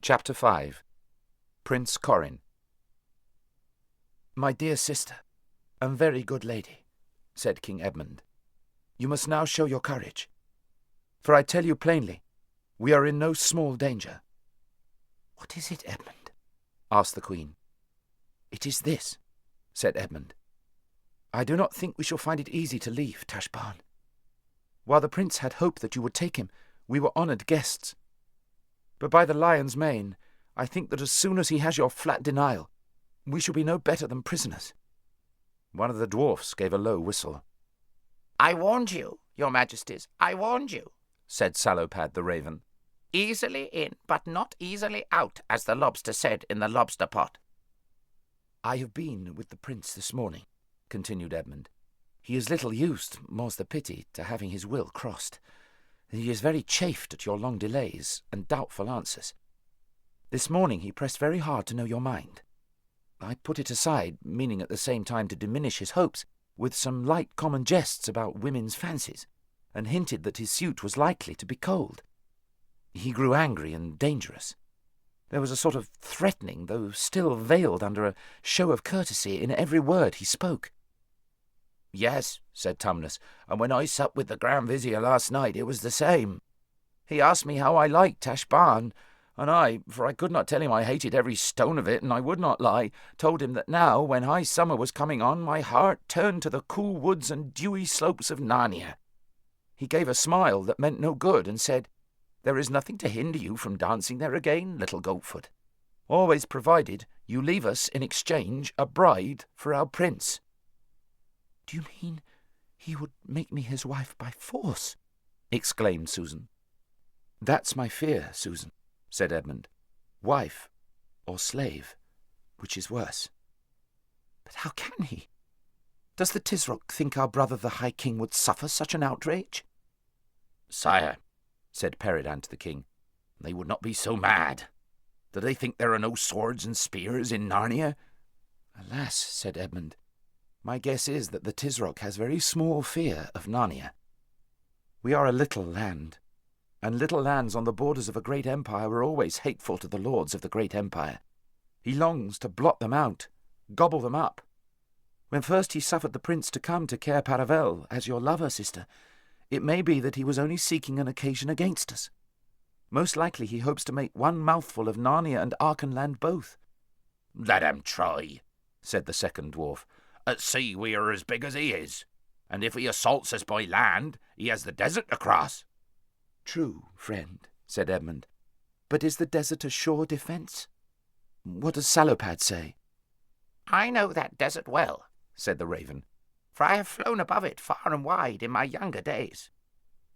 Chapter 5. Prince Corin. "My dear sister, and very good lady," said King Edmund, "you must now show your courage. For I tell you plainly, we are in no small danger." "What is it, Edmund?" asked the Queen. "It is this," said Edmund. "I do not think we shall find it easy to leave Tashbaan. While the prince had hoped that you would take him, we were honoured guests. But by the lion's mane, I think that as soon as he has your flat denial, we shall be no better than prisoners." One of the dwarfs gave a low whistle. "I warned you, your majesties, I warned you," said Salopad the raven. "Easily in, but not easily out, as the lobster said in the lobster pot." "I have been with the prince this morning," continued Edmund. "He is little used, more's the pity, to having his will crossed. He is very chafed at your long delays and doubtful answers. This morning he pressed very hard to know your mind. I put it aside, meaning at the same time to diminish his hopes, with some light common jests about women's fancies, and hinted that his suit was likely to be cold. He grew angry and dangerous. There was a sort of threatening, though still veiled under a show of courtesy, in every word he spoke." "Yes," said Tumnus, "and when I supped with the Grand Vizier last night it was the same. He asked me how I liked Tashbaan, and I, for I could not tell him I hated every stone of it, and I would not lie, told him that now, when high summer was coming on, my heart turned to the cool woods and dewy slopes of Narnia. He gave a smile that meant no good, and said, 'There is nothing to hinder you from dancing there again, little Goatfoot, always provided you leave us in exchange a bride for our prince.'" "Do you mean he would make me his wife by force?" exclaimed Susan. "That's my fear, Susan," said Edmund. "Wife or slave, which is worse." "But how can he? Does the Tisroc think our brother the High King would suffer such an outrage?" "Sire," said Peridan to the king, "they would not be so mad. Do they think there are no swords and spears in Narnia?" "Alas," said Edmund, "my guess is that the Tisroc has very small fear of Narnia. We are a little land, and little lands on the borders of a great empire are always hateful to the lords of the great empire. He longs to blot them out, gobble them up. When first he suffered the prince to come to Cair Paravel as your lover, sister, it may be that he was only seeking an occasion against us. Most likely he hopes to make one mouthful of Narnia and Archenland both." "Let him try," said the second dwarf. "At sea we are as big as he is, and if he assaults us by land, he has the desert to cross." "True, friend," said Edmund. "But is the desert a sure defence? What does Salopad say?" "I know that desert well," said the raven, "for I have flown above it far and wide in my younger days."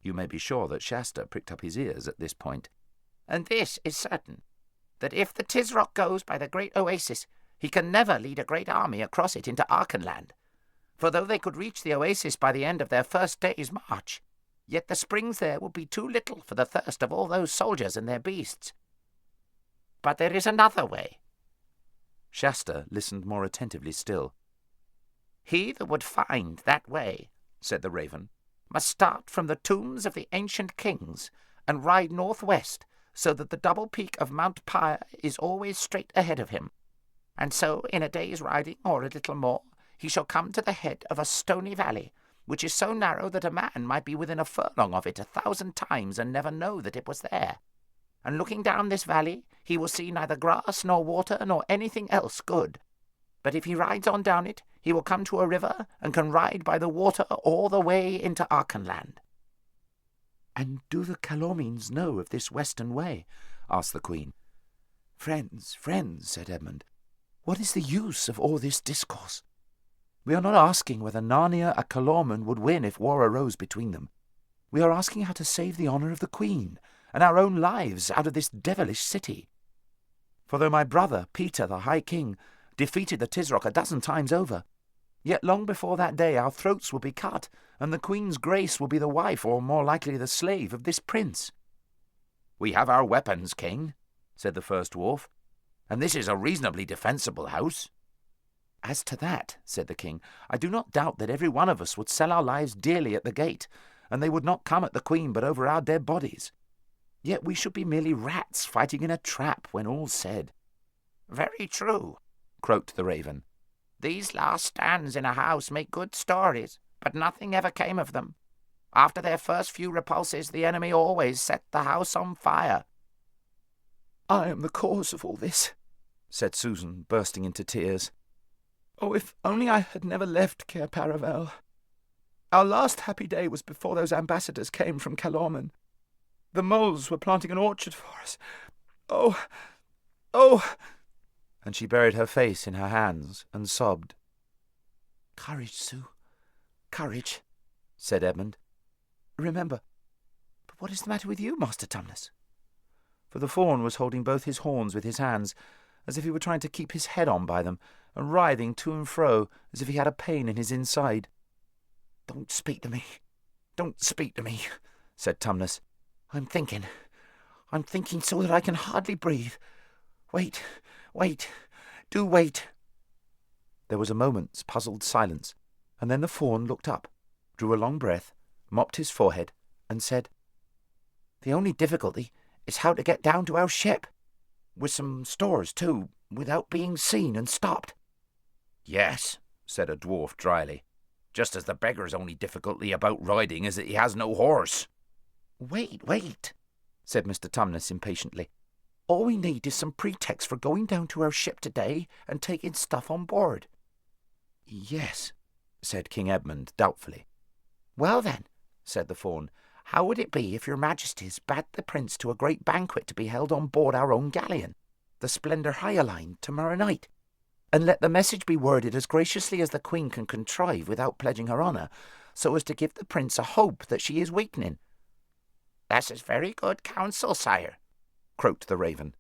You may be sure that Shasta pricked up his ears at this point. "And this is certain, that if the Tisroc goes by the great oasis, he can never lead a great army across it into Archenland. For though they could reach the oasis by the end of their first day's march, yet the springs there would be too little for the thirst of all those soldiers and their beasts. But there is another way." Shasta listened more attentively still. "He that would find that way," said the raven, "must start from the tombs of the ancient kings and ride northwest, so that the double peak of Mount Pyre is always straight ahead of him. And so, in a day's riding, or a little more, he shall come to the head of a stony valley, which is so narrow that a man might be within a furlong of it 1,000 times and never know that it was there. And looking down this valley, he will see neither grass nor water nor anything else good. But if he rides on down it, he will come to a river and can ride by the water all the way into Archenland." "And do the Calormenes know of this western way?" asked the Queen. "Friends, friends," said Edmund, "what is the use of all this discourse? We are not asking whether Narnia or Calormen would win if war arose between them. We are asking how to save the honour of the Queen and our own lives out of this devilish city. For though my brother, Peter, the High King, defeated the Tisroc 12 times over, yet long before that day our throats will be cut, and the Queen's grace will be the wife, or more likely the slave, of this prince." "We have our weapons, King," said the first dwarf, "and this is a reasonably defensible house." "As to that," said the king, "I do not doubt that every one of us would sell our lives dearly at the gate, and they would not come at the Queen but over our dead bodies. Yet we should be merely rats fighting in a trap when all's said." "Very true," croaked the raven. "These last stands in a house make good stories, but nothing ever came of them. After their first few repulses, the enemy always set the house on fire." "I am the cause of all this," said Susan, bursting into tears. "Oh, if only I had never left Cair Paravel. Our last happy day was before those ambassadors came from Calormen. The moles were planting an orchard for us. Oh, oh!" And she buried her face in her hands and sobbed. "Courage, Sue, courage," said Edmund. "Remember, but what is the matter with you, Master Tumnus?" For the fawn was holding both his horns with his hands, as if he were trying to keep his head on by them, and writhing to and fro as if he had a pain in his inside. "Don't speak to me, don't speak to me," said Tumnus. I'm thinking so that I can hardly breathe. Wait, do wait." There was a moment's puzzled silence, and then the fawn looked up, drew a long breath, mopped his forehead, and said, "The only difficulty is how to get down to our ship, with some stores too, without being seen and stopped." "Yes," said a dwarf dryly, "just as the beggar's only difficulty about riding is that he has no horse." Wait, said Mr. Tumnus impatiently. "All we need is some pretext for going down to our ship today and taking stuff on board." "Yes," said King Edmund doubtfully. "Well then," said the fawn, "how would it be if your majesties bade the prince to a great banquet to be held on board our own galleon, the Splendor Hyaline, tomorrow night, and let the message be worded as graciously as the queen can contrive without pledging her honour, so as to give the prince a hope that she is weakening?" "That is very good counsel, sire," croaked the raven.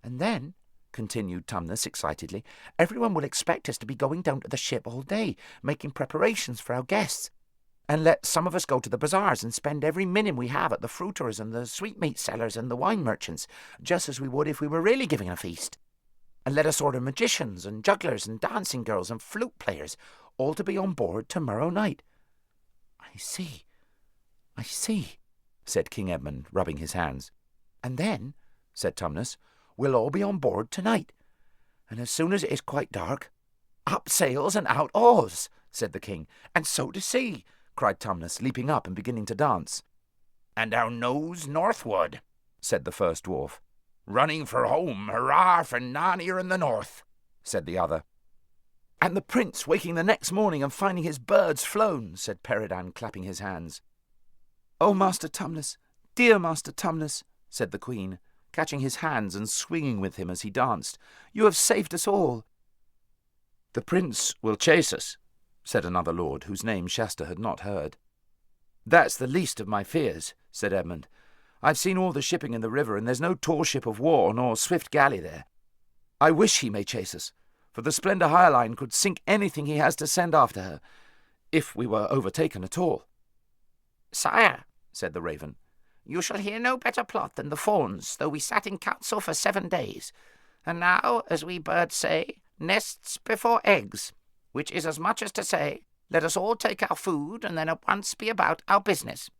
"And then," continued Tumnus excitedly, "everyone will expect us to be going down to the ship all day, making preparations for our guests, and let some of us go to the bazaars and spend every minute we have at the fruiterers and the sweetmeat sellers and the wine merchants, just as we would if we were really giving a feast. And let us order magicians and jugglers and dancing girls and flute players, all to be on board tomorrow night." I see, said King Edmund, rubbing his hands. "And then," said Tumnus, "we'll all be on board tonight. And as soon as it is quite dark, up sails and out oars," said the king. "And so to sea," cried Tumnus, leaping up and beginning to dance. "And our nose northward," said the first dwarf. "Running for home, hurrah for Narnia in the north," said the other. "And the prince waking the next morning and finding his birds flown," said Peridan, clapping his hands. "Oh, Master Tumnus, dear Master Tumnus," said the queen, catching his hands and swinging with him as he danced, "you have saved us all." "The prince will chase us," said another lord, whose name Shasta had not heard. "That's the least of my fears," said Edmund. "I've seen all the shipping in the river, and there's no tall ship of war nor swift galley there. I wish he may chase us, for the Splendor Hyaline could sink anything he has to send after her, if we were overtaken at all." "Sire," said the raven, "you shall hear no better plot than the fawn's, though we sat in council for 7 days. And now, as we birds say, nests before eggs, which is as much as to say, let us all take our food and then at once be about our business."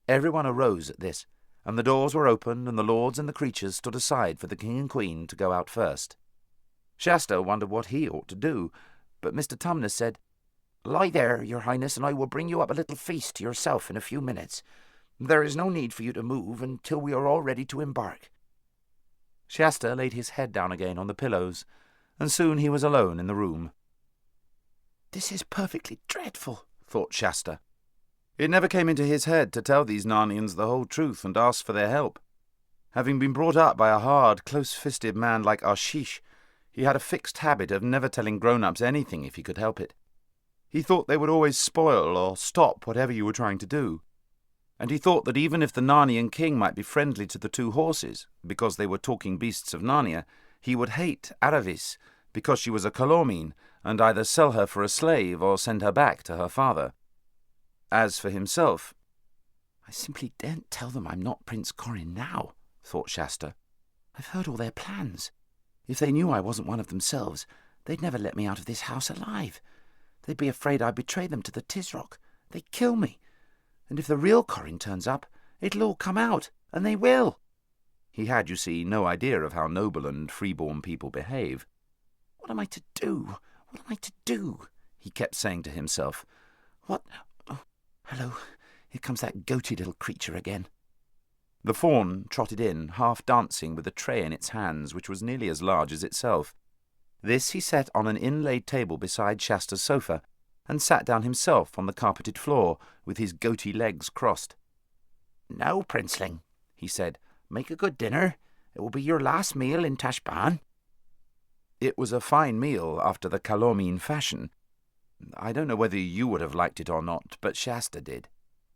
Everyone arose at this, and the doors were opened, and the lords and the creatures stood aside for the king and queen to go out first. Shasta wondered what he ought to do, but Mr. Tumnus said, "Lie there, your highness, and I will bring you up a little feast to yourself in a few minutes. There is no need for you to move until we are all ready to embark." Shasta laid his head down again on the pillows, and soon he was alone in the room. "This is perfectly dreadful," thought Shasta. It never came into his head to tell these Narnians the whole truth and ask for their help. Having been brought up by a hard, close-fisted man like Arshish, he had a fixed habit of never telling grown-ups anything if he could help it. He thought they would always spoil or stop whatever you were trying to do. And he thought that even if the Narnian king might be friendly to the 2 horses, because they were talking beasts of Narnia, he would hate Aravis, because she was a Calormene, and either sell her for a slave or send her back to her father. As for himself, "I simply daren't tell them I'm not Prince Corin now," thought Shasta. "I've heard all their plans. If they knew I wasn't one of themselves, they'd never let me out of this house alive. They'd be afraid I'd betray them to the Tisroc. They'd kill me. And if the real Corin turns up, it'll all come out, And they will. He had, you see, no idea of how noble and free-born people behave. What am I to do? What am I to do? He kept saying to himself. What? Oh, hello, here comes that goaty little creature again. The fawn trotted in, half dancing, with a tray in its hands, which was nearly as large as itself. This he set on an inlaid table beside Shasta's sofa, and sat down himself on the carpeted floor, with his goaty legs crossed. "Now, princeling," he said, "make a good dinner. It will be your last meal in Tashbaan." It was a fine meal after the Calormene fashion. I don't know whether you would have liked it or not, but Shasta did.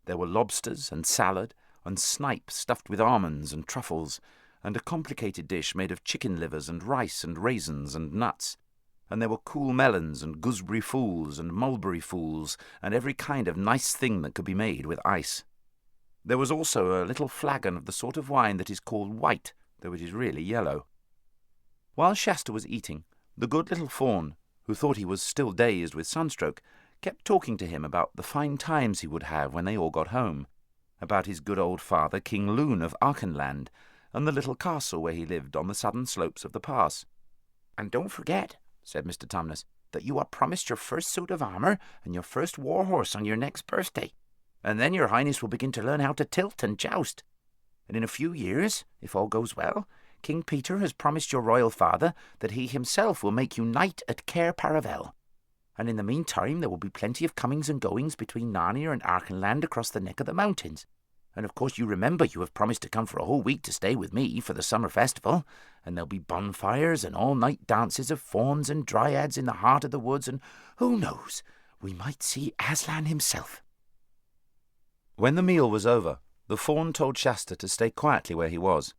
There were lobsters and salad, and snipe stuffed with almonds and truffles, and a complicated dish made of chicken livers and rice and raisins and nuts, and there were cool melons and gooseberry fools and mulberry fools, and every kind of nice thing that could be made with ice. There was also a little flagon of the sort of wine that is called white, though it is really yellow. While Shasta was eating, the good little fawn, who thought he was still dazed with sunstroke, kept talking to him about the fine times he would have when they all got home, about his good old father, King Loon of Archenland, and the little castle where he lived on the southern slopes of the pass. "And don't forget," said Mr. Tumnus, "that you are promised your first suit of armour and your first war horse on your next birthday, and then your highness will begin to learn how to tilt and joust. And in a few years, if all goes well, King Peter has promised your royal father that he himself will make you knight at Cair Paravel. And in the meantime there will be plenty of comings and goings between Narnia and Archenland across the neck of the mountains. And of course you remember you have promised to come for a whole week to stay with me for the summer festival, and there'll be bonfires and all-night dances of fauns and dryads in the heart of the woods, and who knows, we might see Aslan himself." When the meal was over, the fawn told Shasta to stay quietly where he was.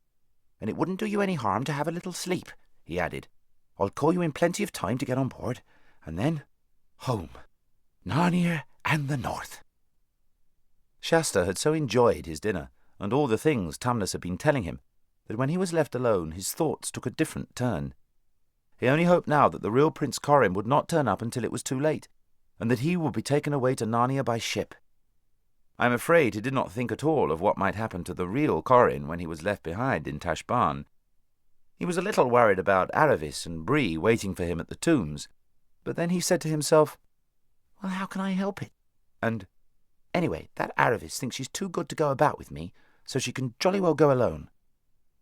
"And it wouldn't do you any harm to have a little sleep," he added. "I'll call you in plenty of time to get on board, and then home, Narnia and the North." Shasta had so enjoyed his dinner, and all the things Tumnus had been telling him, that when he was left alone his thoughts took a different turn. He only hoped now that the real Prince Corin would not turn up until it was too late, and that he would be taken away to Narnia by ship. I am afraid he did not think at all of what might happen to the real Corin when he was left behind in Tashbaan. He was a little worried about Aravis and Bree waiting for him at the tombs, but then he said to himself, "Well, how can I help it? And, anyway, that Aravis thinks she's too good to go about with me, so she can jolly well go alone."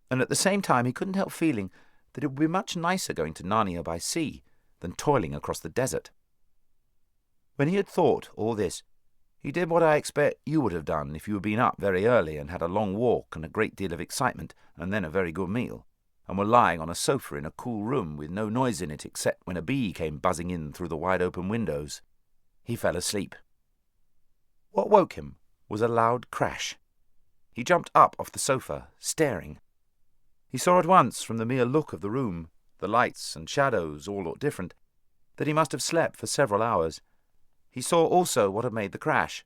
And at the same time he couldn't help feeling that it would be much nicer going to Narnia by sea than toiling across the desert. When he had thought all this, he did what I expect you would have done if you had been up very early and had a long walk and a great deal of excitement and then a very good meal, and were lying on a sofa in a cool room with no noise in it except when a bee came buzzing in through the wide-open windows. He fell asleep. What woke him was a loud crash. He jumped up off the sofa, staring. He saw at once, from the mere look of the room, the lights and shadows all looked different, that he must have slept for several hours. He saw also what had made the crash.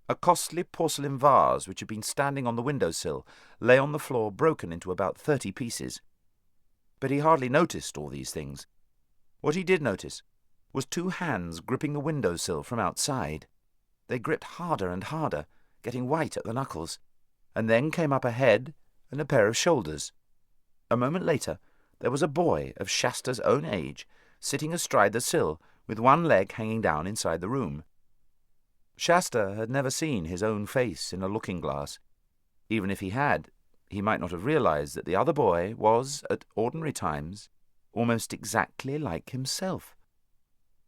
A costly porcelain vase which had been standing on the window-sill lay on the floor broken into about 30 pieces. But he hardly noticed all these things. What he did notice was 2 hands gripping the window-sill from outside. They gripped harder and harder, getting white at the knuckles, and then came up a head and a pair of shoulders. A moment later there was a boy of Shasta's own age, sitting astride the sill, with one leg hanging down inside the room. Shasta had never seen his own face in a looking-glass. Even if he had, he might not have realized that the other boy was, at ordinary times, almost exactly like himself.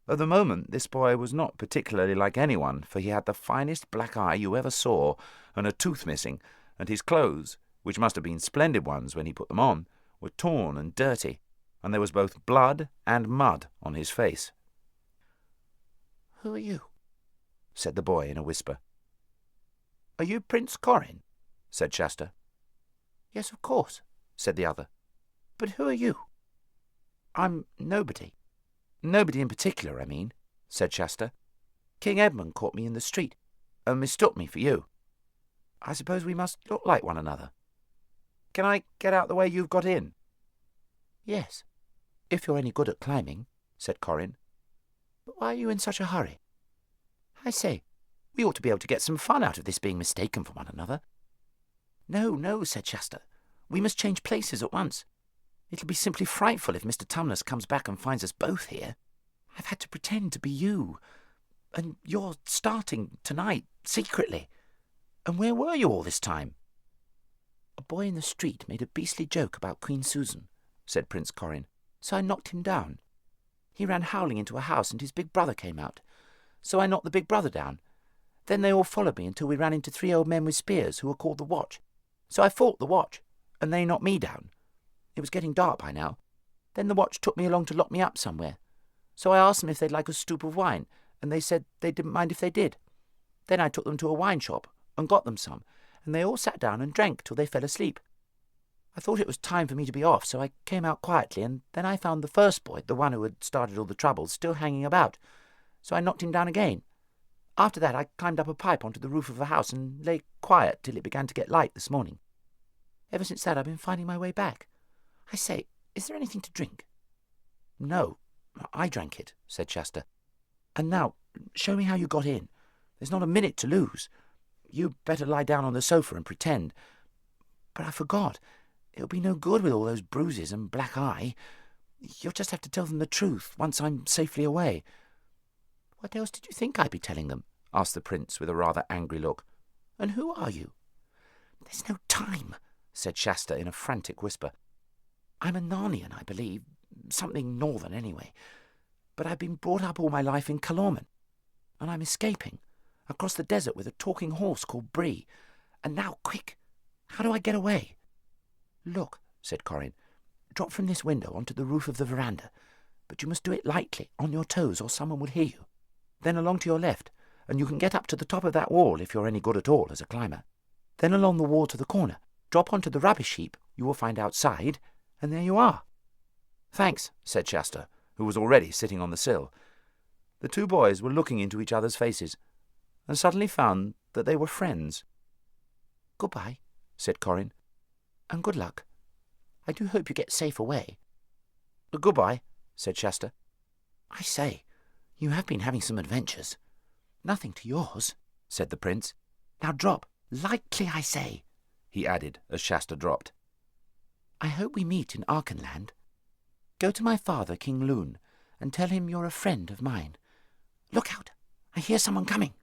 At the moment this boy was not particularly like anyone, for he had the finest black eye you ever saw, and a tooth missing, and his clothes, which must have been splendid ones when he put them on, were torn and dirty, and there was both blood and mud on his face. "Who are you?" said the boy in a whisper. "Are you Prince Corin?" said Shasta. "Yes, of course," said the other. "But who are you?" "I'm nobody. Nobody in particular, I mean," said Shasta. "King Edmund caught me in the street, and mistook me for you. I suppose we must look like one another. Can I get out the way you've got in?" "Yes, if you're any good at climbing," said Corin. "But why are you in such a hurry? I say, we ought to be able to get some fun out of this being mistaken for one another." No, no, said Shasta. We must change places at once. It'll be simply frightful if Mr. Tumnus comes back and finds us both here. I've had to pretend to be you. And you're starting tonight, secretly. And where were you all this time? A boy in the street made a beastly joke about Queen Susan, said Prince Corin, so I knocked him down. He ran howling into a house and his big brother came out. So I knocked the big brother down. Then they all followed me until we ran into 3 old men with spears who were called the Watch. So I fought the Watch, and they knocked me down. It was getting dark by now. Then the Watch took me along to lock me up somewhere. So I asked them if they'd like a stoup of wine, and they said they didn't mind if they did. Then I took them to a wine shop and got them some, and they all sat down and drank till they fell asleep. I thought it was time for me to be off, so I came out quietly, and then I found the first boy, the one who had started all the trouble, still hanging about. So I knocked him down again. After that I climbed up a pipe onto the roof of a house and lay quiet till it began to get light this morning. Ever since that I've been finding my way back. I say, is there anything to drink? No, I drank it, said Shasta. And now, show me how you got in. There's not a minute to lose. You'd better lie down on the sofa and pretend. But I forgot. It'll be no good with all those bruises and black eye. You'll just have to tell them the truth once I'm safely away. What else did you think I'd be telling them? Asked the prince with a rather angry look. And who are you? There's no time, said Shasta in a frantic whisper. I'm a Narnian, I believe. Something northern, anyway. But I've been brought up all my life in Calormen, and I'm escaping across the desert with a talking horse called Bree. And now, quick, how do I get away? Look, said Corin, drop from this window onto the roof of the veranda, but you must do it lightly, on your toes, or someone will hear you. Then along to your left, and you can get up to the top of that wall if you're any good at all as a climber. Then along the wall to the corner, drop onto the rubbish heap you will find outside, and there you are. Thanks, said Shasta, who was already sitting on the sill. The 2 boys were looking into each other's faces, and suddenly found that they were friends. Goodbye, said Corin, and good luck. I do hope you get safe away. Goodbye, said Shasta. I say, you have been having some adventures. Nothing to yours, said the prince. Now drop, lightly I say, he added as Shasta dropped. I hope we meet in Archenland. Go to my father, King Loon, and tell him you're a friend of mine. Look out, I hear someone coming.